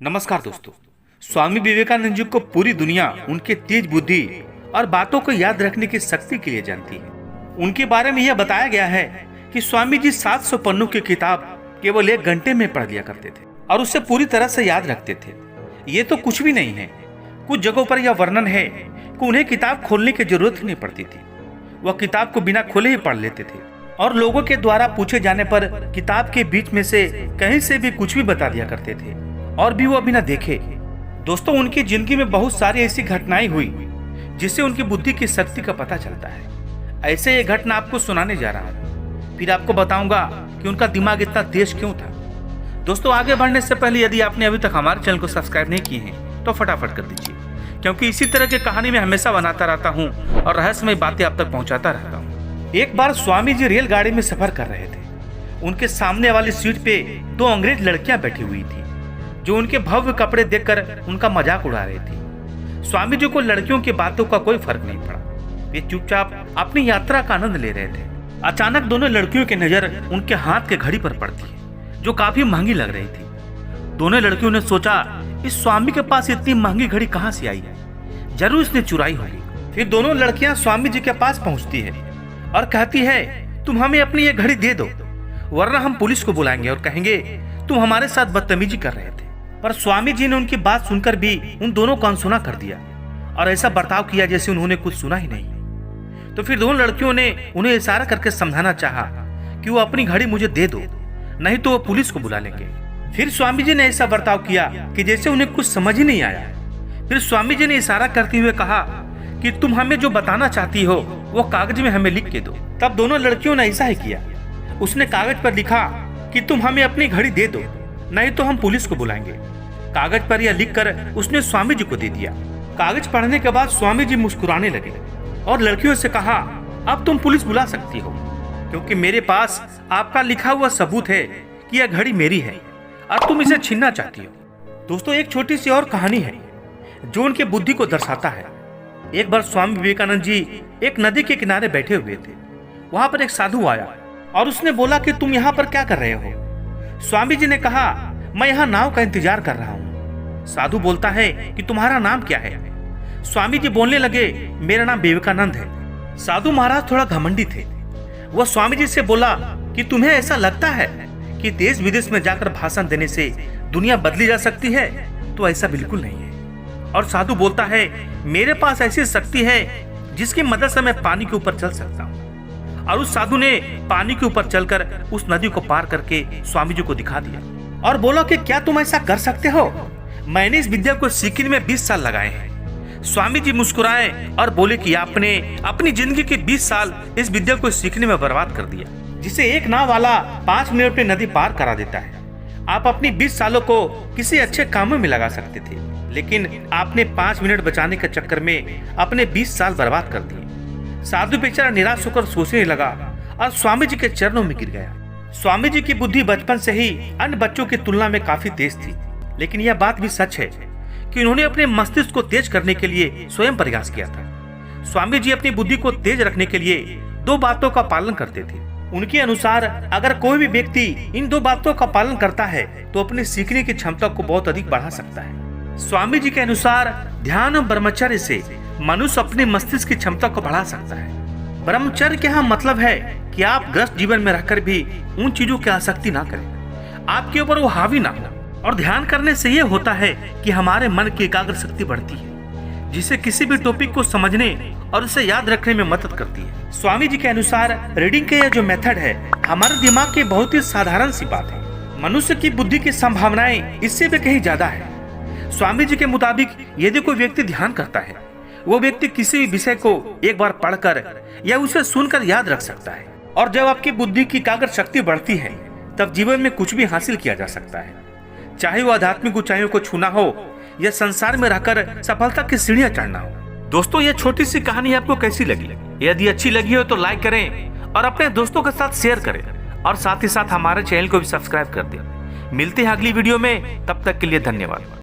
नमस्कार दोस्तों। स्वामी विवेकानंद जी को पूरी दुनिया उनके तेज बुद्धि और बातों को याद रखने की शक्ति के लिए जानती है। उनके बारे में यह बताया गया है कि स्वामी जी 700 पन्नों की किताब केवल 1 घंटे में पढ़ लिया करते थे और उसे पूरी तरह से याद रखते थे। ये तो कुछ भी नहीं है। कुछ जगहों पर यह वर्णन है कि उन्हें किताब खोलने की जरूरत ही नहीं पड़ती थी। वह किताब को बिना खोले ही पढ़ लेते थे और लोगों के द्वारा पूछे जाने पर किताब के बीच में से कहीं से भी कुछ भी बता दिया करते थे और भी वो बिना देखे। दोस्तों, उनकी जिंदगी में बहुत सारी ऐसी घटनाएं हुई जिससे उनकी बुद्धि की शक्ति का पता चलता है। ऐसे ये घटना आपको सुनाने जा रहा हूँ, फिर आपको बताऊंगा कि उनका दिमाग इतना तेज क्यों था। दोस्तों, आगे बढ़ने से पहले यदि आपने अभी तक हमारे चैनल को सब्सक्राइब नहीं किए हैं तो फटाफट कर दीजिए, क्योंकि इसी तरह की कहानी मैं हमेशा बनाता रहता हूँ और रहस्यमय बातें आप तक पहुँचाता रहता हूँ। एक बार स्वामी जी रेलगाड़ी में सफर कर रहे थे। उनके सामने वाली सीट पे 2 अंग्रेज लड़कियां बैठी हुई थी जो उनके भव्य कपड़े देखकर उनका मजाक उड़ा रही थी। स्वामी जी को लड़कियों की बातों का कोई फर्क नहीं पड़ा। वे चुपचाप अपनी यात्रा का आनंद ले रहे थे। अचानक दोनों लड़कियों की नजर उनके हाथ के घड़ी पर पड़ती है जो काफी महंगी लग रही थी। दोनों लड़कियों ने सोचा, इस स्वामी के पास इतनी महंगी घड़ी कहाँ से आई है, जरूर इसने चुराई होगी। फिर दोनों लड़कियां स्वामी जी के पास पहुंचती है और कहती है, तुम हमें अपनी ये घड़ी दे दो, वरना हम पुलिस को बुलाएंगे और कहेंगे तुम हमारे साथ बदतमीजी कर रहे थे। पर स्वामी जी ने उनकी बात सुनकर भी उन दोनों को अनसुना कर दिया और ऐसा बर्ताव किया जैसे उन्होंने कुछ सुना ही नहीं। तो फिर दोनों लड़कियों ने उन्हें इशारा करके समझाना चाहा कि वो अपनी घड़ी मुझे दे दो, नहीं तो वो पुलिस को बुला लेंगे। फिर स्वामी जी ने ऐसा बर्ताव किया कि जैसे उन्हें कुछ समझ ही नहीं आया। फिर स्वामी जी ने इशारा करते हुए कहा कि तुम हमें जो बताना चाहती हो वो कागज में हमें लिख के दो। तब दोनों लड़कियों ने ऐसा ही किया। उसने कागज पर लिखा कि तुम हमें अपनी घड़ी दे दो, नहीं तो हम पुलिस को बुलाएंगे। कागज पर यह लिखकर उसने स्वामी जी को दे दिया। कागज पढ़ने के बाद स्वामी जी मुस्कुराने लगे और लड़कियों से कहा, अब तुम पुलिस बुला सकती हो, क्योंकि मेरे पास आपका लिखा हुआ सबूत है कि यह घड़ी मेरी है और तुम इसे छीनना चाहती हो। दोस्तों, एक छोटी सी और कहानी है जो उनके बुद्धि को दर्शाता है। एक बार स्वामी विवेकानंद जी एक नदी के किनारे बैठे हुए थे। वहां पर एक साधु आया और उसने बोला कि तुम यहाँ पर क्या कर रहे हो। स्वामी जी ने कहा, मैं यहाँ नाव का इंतजार कर रहा हूँ। साधु बोलता है कि तुम्हारा नाम क्या है। स्वामी जी बोलने लगे, मेरा नाम विवेकानंद है। साधु महाराज थोड़ा घमंडी थे। वह स्वामी जी से बोला कि तुम्हें ऐसा लगता है कि देश विदेश में जाकर भाषण देने से दुनिया बदली जा सकती है? तो ऐसा बिल्कुल नहीं है। और साधु बोलता है, मेरे पास ऐसी शक्ति है जिसकी मदद से मैं पानी के ऊपर चल सकता हूँ। और उस साधु ने पानी के ऊपर चलकर उस नदी को पार करके स्वामी जी को दिखा दिया और बोला कि क्या तुम ऐसा कर सकते हो? मैंने इस विद्या को सीखने में 20 साल लगाए हैं। स्वामी जी मुस्कुराए और बोले कि आपने अपनी जिंदगी के 20 साल इस विद्या को सीखने में बर्बाद कर दिया, जिसे एक नाव वाला 5 मिनट में नदी पार करा देता है। आप अपनी 20 सालों को किसी अच्छे कामों में लगा सकते थे, लेकिन आपने 5 मिनट बचाने के चक्कर में अपने 20 साल बर्बाद कर दिए। साधु बेचारा निराश होकर सोचने लगा और स्वामी जी के चरणों में गिर गया। स्वामी जी की बुद्धि बचपन से ही अन्य बच्चों की तुलना में काफी तेज थी, लेकिन यह बात भी सच है कि उन्होंने अपने मस्तिष्क को तेज करने के लिए स्वयं प्रयास किया था। स्वामी जी अपनी बुद्धि को तेज रखने के लिए 2 बातों का पालन करते थे। उनके अनुसार अगर कोई भी व्यक्ति इन 2 बातों का पालन करता है तो अपने सीखने की क्षमता को बहुत अधिक बढ़ा सकता है। स्वामी जी के अनुसार ध्यान और ब्रह्मचर्य से मनुष्य अपने मस्तिष्क की क्षमता को बढ़ा सकता है। ब्रह्मचर्य के यहाँ मतलब है कि आप ग्रस्त जीवन में रहकर भी उन चीजों की आसक्ति ना करें, आपके ऊपर वो हावी ना हो। और ध्यान करने से ये होता है कि हमारे मन की एकाग्र शक्ति बढ़ती है, जिससे किसी भी टॉपिक को समझने और उसे याद रखने में मदद करती है। स्वामी जी के अनुसार रीडिंग के यह जो मेथड है हमारे दिमाग की बहुत ही साधारण सी बात है। मनुष्य की बुद्धि की संभावनाएं इससे भी कहीं ज्यादा है। स्वामी जी के मुताबिक यदि कोई व्यक्ति ध्यान करता है, वो व्यक्ति किसी भी विषय को एक बार पढ़कर या उसे सुनकर याद रख सकता है। और जब आपकी बुद्धि की एकाग्र शक्ति बढ़ती है तब जीवन में कुछ भी हासिल किया जा सकता है, चाहे वो आध्यात्मिक ऊंचाइयों को छूना हो या संसार में रहकर सफलता की सीढ़ियां चढ़ना हो। दोस्तों, ये छोटी सी कहानी आपको कैसी लगी? यदि अच्छी लगी हो तो लाइक करें और अपने दोस्तों के साथ शेयर करें और साथ ही साथ हमारे चैनल को भी सब्सक्राइब कर दें। मिलते हैं अगली वीडियो में, तब तक के लिए धन्यवाद।